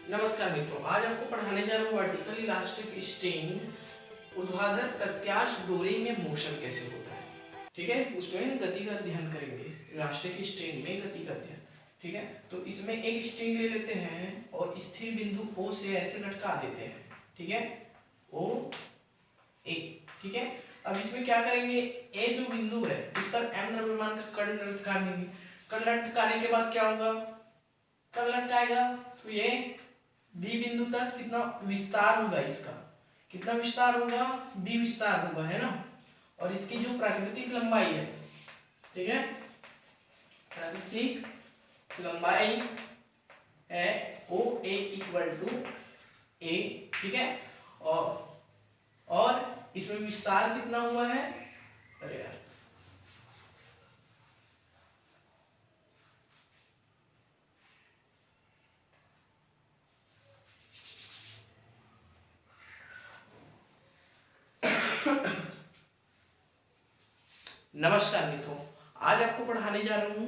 नमस्कार मित्रों, आज आपको पढ़ाने जा रहा हूँ वर्टिकल इलास्टिक स्ट्रिंग ऊर्ध्वाधर प्रत्यास्थ डोरी में मोशन कैसे होता है। ठीक है, उसमें गति का अध्ययन करेंगे। इलास्टिक स्ट्रिंग में गति का अध्ययन। ठीक है, तो इसमें एक स्ट्रिंग ले लेते हैं और स्थिर बिंदु O से ऐसे लटका देते हैं। ठीक है, O A। ठीक है, अब इसमें क्या करेंगे, A जो बिंदु है इस पर m द्रव्यमान का कण लटका देंगे। कण लटकाने के बाद क्या होगा, कण लटकाएगा तो ये बी बिंदु तक कितना विस्तार होगा, इसका कितना विस्तार होगा, बी विस्तार होगा, है ना। और इसकी जो प्राकृतिक लंबाई है, ठीक है, प्राकृतिक लंबाई है ओ ए इक्वल टू ए। ठीक है, और इसमें विस्तार कितना हुआ है, अरे यार नमस्कार मित्रों, आज आपको पढ़ाने जा रहा हूँ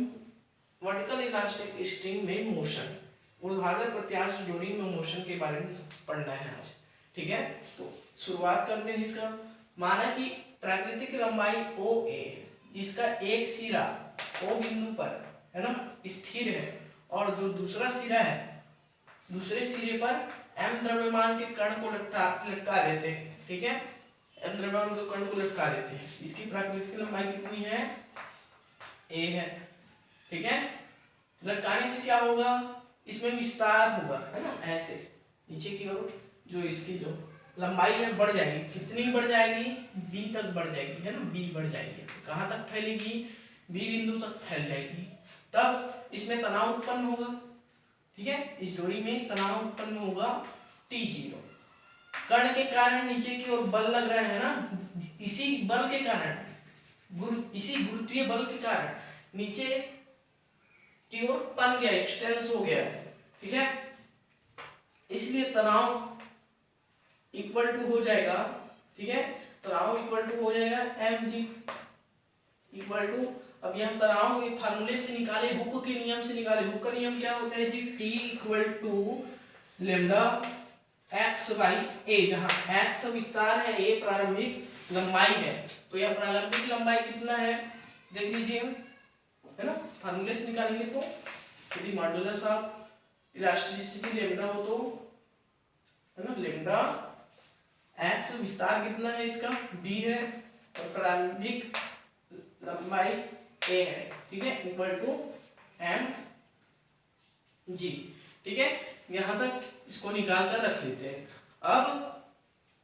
वर्टिकल इलास्टिक स्ट्रिंग में मोशन, ऊर्ध्वाधर प्रत्यास्थ डोरी में मोशन के बारे में पढ़ना है आज। ठीक है, तो शुरुआत करते हैं इसका। माना कि प्राकृतिक लंबाई ओ ए, जिसका एक सिरा ओ बिंदु पर है ना स्थिर है, और जो दूसरा सिरा है दूसरे सिरे पर m द्रव्यमान के कण को लटका देते हैं। ठीक है, m द्रव्यमान के कण को लटका देते हैं। इसकी प्राकृतिक लंबाई कितनी है, a है। ठीक है, लटकाने से क्या होगा, इसमें विस्तार होगा, है ना, ऐसे नीचे की ओर जो इसकी जो लंबाई है बढ़ जाएगी। कितनी बढ़ जाएगी, b तक बढ़ जाएगी, है ना, b बढ़ जाएगी। कहाँ तक फैलेगी, b बिंदु तक फैल जाएगी। तब इसमें तनाव उत्पन्न होगा। ठीक है, इस डोरी में तनाव उत्पन्न होगा T0। कण के कारण नीचे की ओर बल लग रहा है ना, इसी बल के कारण, इसी गुरुत्वीय बल के कारण नीचे की ओर तन गया, एक्सटेंस हो गया। ठीक है, इसलिए तनाव इक्वल टू हो जाएगा। ठीक है, तनाव इक्वल टू हो जाएगा mg इक्वल टू, अब यहाँ तनाव के फार्मूले से निकाले, हुक के नियम से निकाले। हुक का नियम क्या होता है जी, T equal to lambda x by a, जहाँ x विस्तार है, a प्रारंभिक लंबाई है। तो यह प्रारंभिक लंबाई कितना है, देख लीजिए, है ना, फार्मूले से निकालेंगे तो यदि मॉडुलस ऑफ इलास्टिसिटी लेमडा हो तो, है ना, लेमडा x विस्तार कितना है, इसका b है, और प्रारंभिक लंबाई a है। ठीक है, इक्वल टू mg। ठीक है, यहाँ तक इसको निकाल कर रख लेते हैं। अब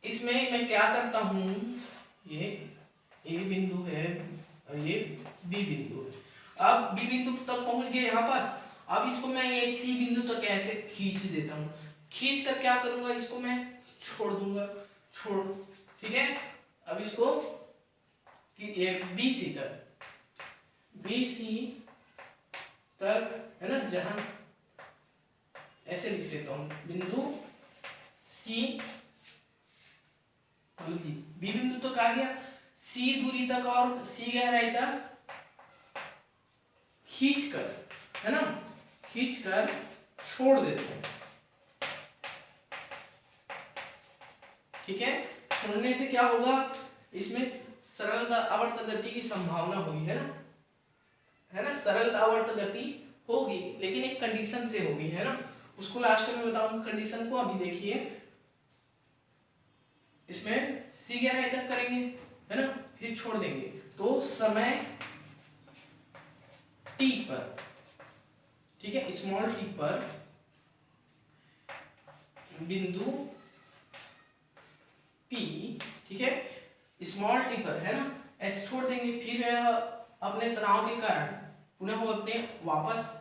इसमें मैं क्या करता हूँ, ये A बिंदु है और ये B बिंदु है। अब B बिंदु तक पहुंच गए यहाँ पर। अब इसको मैं ये C बिंदु तक ऐसे खींच देता हूँ। खींच कर क्या करूंगा, इसको मैं छोड़ दूंगा, छोड़। ठीक है, अब इसको ये BC तक, है ना, जहां ऐसे लिख लेता हूं, बिंदु C, बी बिंदु तक आ गया, C दूरी तक और C गहराई तक खींच कर, है ना, खींच कर छोड़ देते हैं। ठीक है, छोड़ने से क्या होगा, इसमें सरल आवर्त गति की संभावना होगी, है ना, सरल आवर्त गति होगी, लेकिन एक कंडीशन से होगी, है ना, उसको लास्ट में बताऊंगा कंडीशन को। अभी देखिए, इसमें C गहराई तक करेंगे, है ना, फिर छोड़ देंगे, तो समय t पर, ठीक है, स्मॉल t पर बिंदु P, ठीक है, स्मॉल t पर, है ना, ऐसे छोड़ देंगे। फिर अपने तनाव के कारण पुनः वो अपने वापस,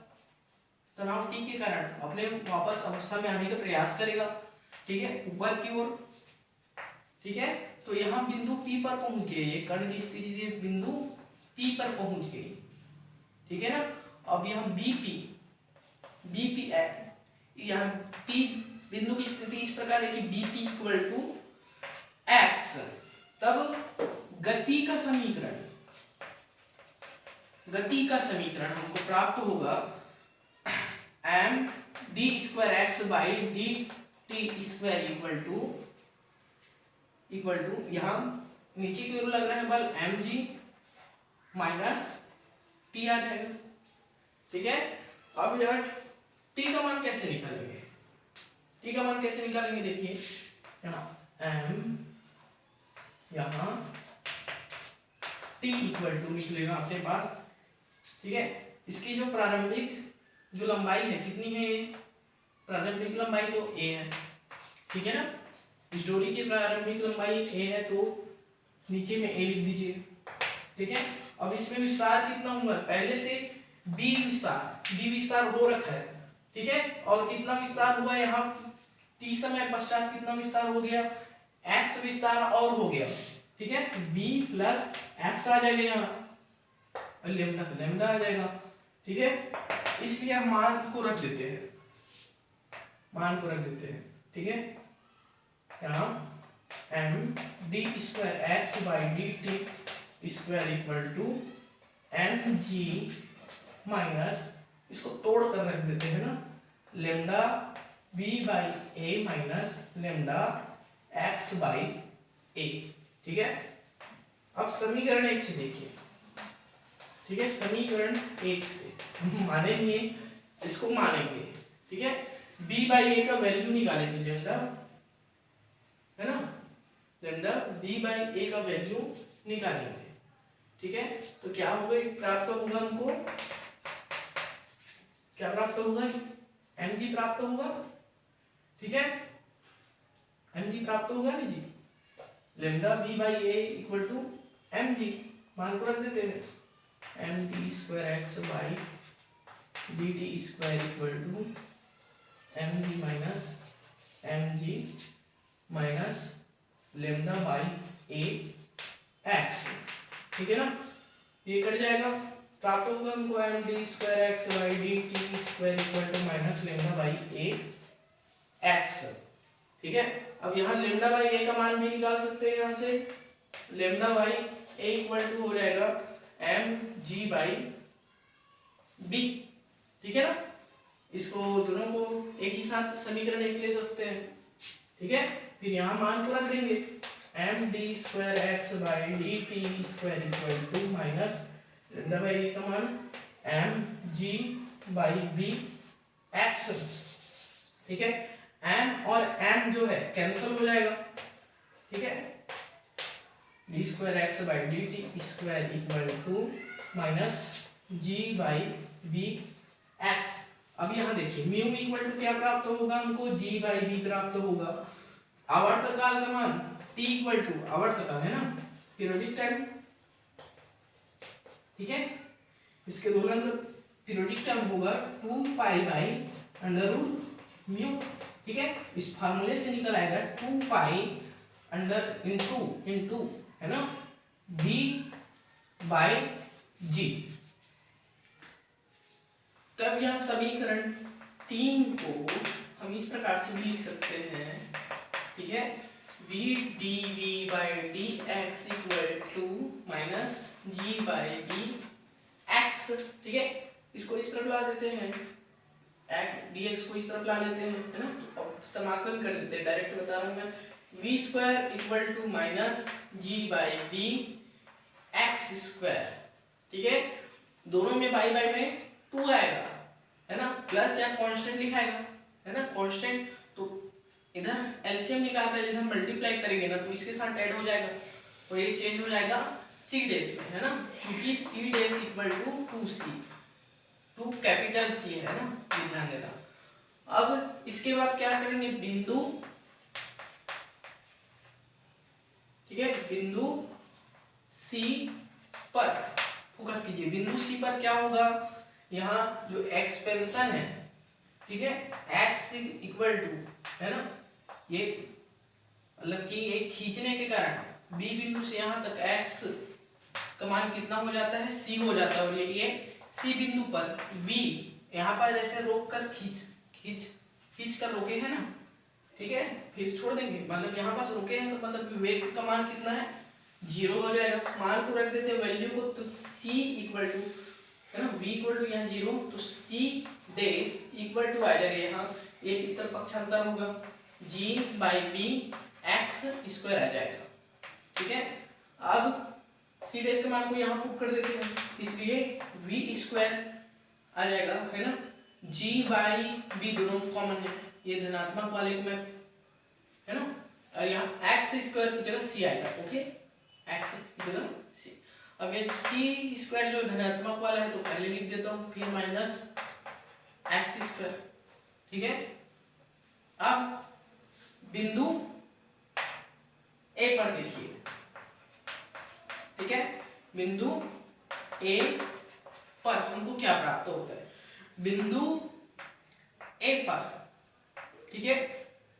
तनाव T के कारण अपने वापस अवस्था में आने का प्रयास करेगा। ठीक है, ऊपर की ओर। ठीक है, तो यहाँ बिंदु P पर पहुंच गए, ये कण की स्थिति बिंदु P पर पहुंच गई। ठीक है ना, अब यहाँ BP है, यहाँ P बिंदु की स्थिति इस प्रकार है कि BP इक्वल टू x, तब गति का समीकरण हमको प्राप्त होगा m D square x by D T square equal to यहाँ नीचे की ओर लग रहा है बल एम जी माइनस टी आ जाएगा। ठीक है, अब यहाँ टी का मान कैसे निकालेंगे? टी का मान कैसे निकालेंगे? देखिए यहाँ एम, यहाँ टी इक्वल टू निकलेगा अपने पास। ठीक है, इसकी जो प्रारंभिक जो लंबाई है कितनी है? प्रारंभिक लंबाई तो ए है। ठीक है ना, इस डोरी की प्रारंभिक लंबाई ए है तो नीचे में ए लिख दीजिए। ठीक है, अब इसमें विस्तार कितना होगा? पहले से बी विस्तार हो रखा है। ठीक है, और कितना विस्तार हुआ यहाँ टी समय पश्चात कितना विस्तार हो गया? एक्स विस्तार और हो गया। ठीक है, बी प्लस एक्स आ जाएगा यहाँ, लेमडा आ जाएगा। ठीक है, इसलिए हम मान को रख देते हैं। ठीक है, यहाँ M D square x by D T square equal to M G minus, इसको तोड़ कर रख देते हैं ना, lambda B by A minus lambda X by A. ठीक है, अब समीकरण 1 से देखिए। ठीक है, समीकरण 1 से मानेंगे, इसको मानेंगे। ठीक है, b बाई ए का वैल्यू निकालेंगे, लेमडा है ना, लेमडा b बाई ए का वैल्यू निकालेंगे। ठीक है, तो क्या होगा? प्राप्त होगा हमको, क्या प्राप्त होगा? mg प्राप्त होगा। ठीक है, mg प्राप्त होगा ना जी, lambda b by A equal to mg, मान को रख देते हैं, M D square x by D T square equal to M G minus M G minus lambda by A X. ठीक है ना, ये कट जाएगा, प्राप्त होगा हमको M D square x by D T square equal to minus lambda by A X. ठीक है, अब यहाँ लेमडा बाई ए का मान भी निकाल सकते हैं। यहाँ से lambda by A equal to हो जाएगा एम जी बाई बी। ठीक है ना, इसको दोनों को एक ही साथ समीकरण 1 ले सकते हैं। ठीक है, फिर यहाँ मान को रख देंगे, M D square x by D T square equal to minus lambda by A का मान M G by B x. ठीक है, एम और एम जो है कैंसिल हो जाएगा। ठीक है, d square x by D T square equal to minus g by B x. अब यहाँ देखिए म्यू इक्वल टू क्या प्राप्त होगा हमको? जी बाई बी प्राप्त होगा। आवर्त काल का मान टी इक्वल टू आवर्त काल है ना, पीरियोडिक टाइम। ठीक है, इसके दोलन पीरियोडिक टाइम होगा 2 pi by under root mu. ठीक है, इस फार्मूले से निकल आएगा 2 पाई अंडर इनटू है ना बी बाई जी। तब यहाँ समीकरण 3 को हम इस प्रकार से भी लिख सकते हैं। ठीक है, v dv by d x equal to minus g by B x. ठीक है, इसको इस तरफ ला देते हैं, dx को इस तरफ ला लेते हैं, है ना, तो समाकलन कर देते हैं। डायरेक्ट बता रहा हूं मैं, v square equal to minus g by B x square. ठीक है, दोनों में बाई बाई में 2 आएगा, है ना, प्लस या कांस्टेंट लिखाएगा, है ना, कांस्टेंट। तो इधर एलसीएम निकाल रहे हैं, जब हम मल्टीप्लाई करेंगे ना तो इसके साथ ऐड हो जाएगा और ये चेंज हो जाएगा सी डेस में, है ना, क्योंकि C dash equal to 2c, 2 capital C है ना, ये ध्यान देना। अब इसके बाद क्या करेंगे? बिंदु, ठीक है, बिंदु सी पर फोकस कीजिए। बिंदु सी पर क्या होगा? यहाँ जो एक्सपेंशन है, ठीक है, एक्स इक्वल टू, है ना, ये मतलब कि ये खींचने के कारण बी बिंदु से यहाँ तक एक्स का मान कितना हो जाता है? सी हो जाता है। और ये सी बिंदु पर बी यहाँ पर जैसे रोक कर खींच कर रोके है ना, ठीक है, फिर छोड़ देंगे, मतलब यहाँ पास रोके हैं तो मतलब वेग का मान कितना है? 0 हो जाएगा। मान को रख देते हैं वैल्यू को, तो c इक्वल टू है ना, v इक्वल टू यहाँ 0, तो c डैश इक्वल टू आ जाएगा यहाँ, ये इस तरफ पक्षांतर होगा, g by B x square आ जाएगा। ठीक है, अब c डैश के मान को यहाँ पुट कर देते हैं, इसलिए v स्क्वायर आ जाएगा, है ना, g बाई बी दोनों कॉमन है, ये धनात्मक वाले को मैं, है ना, और यहाँ एक्स स्क्वायर की जगह c आएगा। ओके, एक्स की जगह c। अब ये c स्क्वायर जो धनात्मक वाला है तो पहले लिख देता हूँ, फिर माइनस एक्स स्क्वायर। ठीक है, अब बिंदु ए पर देखिए। ठीक है, बिंदु ए पर हमको क्या प्राप्त होता है, बिंदु ए पर, ठीक है,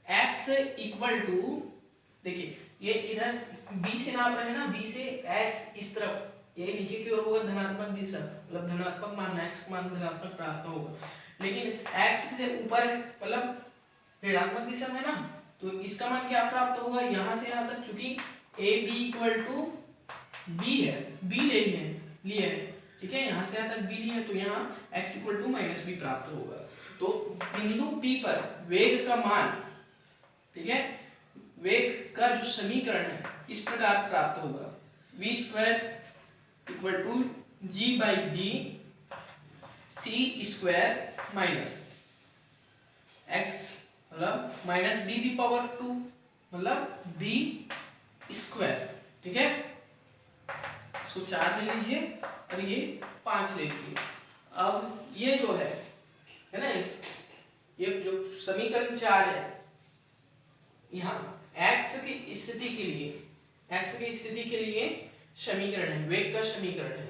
x इक्वल टू, देखिए ये इधर b से नाप रहे हैं ना, b से x इस तरफ, ये नीचे की ओर होगा धनात्मक दिशा, मतलब धनात्मक मान, x मान धनात्मक प्राप्त होगा, लेकिन x से ऊपर है मतलब ऋणात्मक दिशा में है ना, तो इसका मान क्या प्राप्त होगा, यहाँ से यहाँ तक, चूंकि a b equal to b है, बी लिए है, ठीक है, यहाँ से यहाँ तक बी लिए है, तो यहाँ x equal to minus b प्राप्त होगा। तो बिंदु P पर वेग का मान, ठीक है, वेग का जो समीकरण है इस प्रकार प्राप्त होगा, v square equal to g by b c square minus x, मतलब माइनस b दी पावर 2, मतलब b स्क्वायर। ठीक है, इसको 4 ले लीजिए और ये 5 ले लीजिए। अब ये जो है ना, ये जो समीकरण 4 है, यहाँ x की स्थिति के लिए समीकरण है, वेग का समीकरण है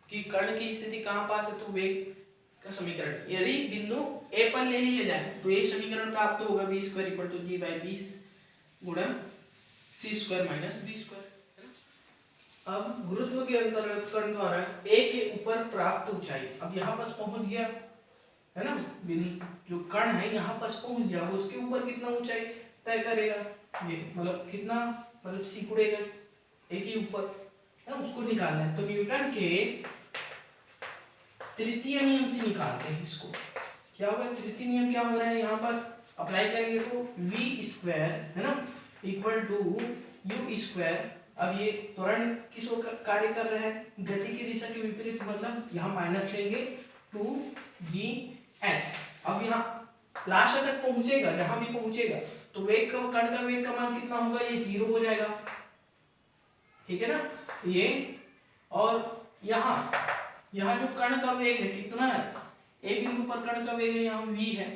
कि कर्ण की स्थिति कहाँ पास है, तो वेग का समीकरण, यदि बिंदु a पर ले लिया जाए तो ये समीकरण प्राप्त होगा, v square equal to g by b गुणा c square minus b square. अब गुरुत्व के अंतर्गत कर्ण द्वारा a के ऊपर प्राप्त ऊंचाई, अब यहाँ पास पहुंच गया है ना, जो कर्ण है यहाँ पास पहुंच गया, उसके ऊपर कितना ऊंचाई तय करेगा, ये मतलब कितना, मतलब सिकुड़ेगा a के ऊपर, है ना, उसको निकालना है। तो न्यूटन के तृतीय नियम से निकालते हैं इसको, क्या होगा, तृतीय नियम क्या हो रहा है, यहाँ पास अप्लाई करेंगे तो v स्क्वायर, है ना, इक्वल टू u स्क्वायर। अब ये त्वरण किस ओर कार्य कर रहा है, गति की दिशा के विपरीत, मतलब यहाँ माइनस लेंगे 2gh। अब यहाँ लास्ट तक पहुंचेगा, यहाँ भी पहुंचेगा, तो वेग का, कर्ण का वेग का मान कितना होगा, ये 0 हो जाएगा। ठीक है ना, ये, और यहाँ जो कर्ण का वेग है कितना है, ए बिंदु पर कर्ण का वेग है यहाँ v है,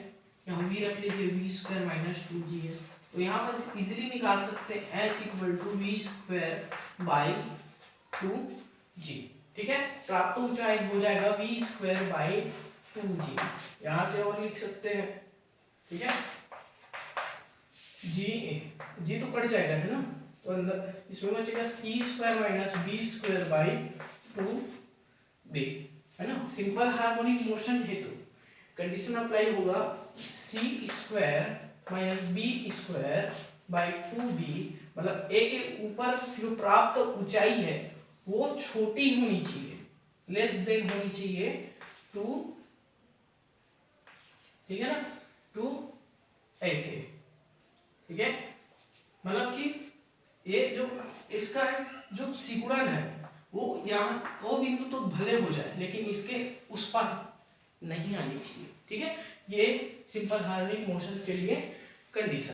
यहाँ v रख लीजिए, v स्क्वायर माइनस 2g है, तो यहाँ पर इजीली निकाल सकते हैं h equal to v square by 2g। ठीक है, प्राप्त ऊंचाई हो जाएगा v स्क्वायर बाई 2g, यहाँ से और लिख सकते हैं। ठीक है, g तो कट जाएगा, है ना, तो अंदर इसमें बचेगा c square minus b square by 2b, है ना। सिंपल हार्मोनिक मोशन हेतु कंडीशन अप्लाई होगा, c square minus b square by 2b, मतलब a के ऊपर जो प्राप्त ऊंचाई है वो छोटी होनी चाहिए, लेस देन होनी चाहिए 2, ठीक है ना, 2a के। ठीक है, मतलब कि ये जो इसका है, जो सिकुड़न है वो यहाँ, वो बिंदु तो भले हो जाए लेकिन इसके उस पर नहीं आनी चाहिए। ठीक है, ये सिंपल हार्मोनिक मोशन के लिए कंडीशन।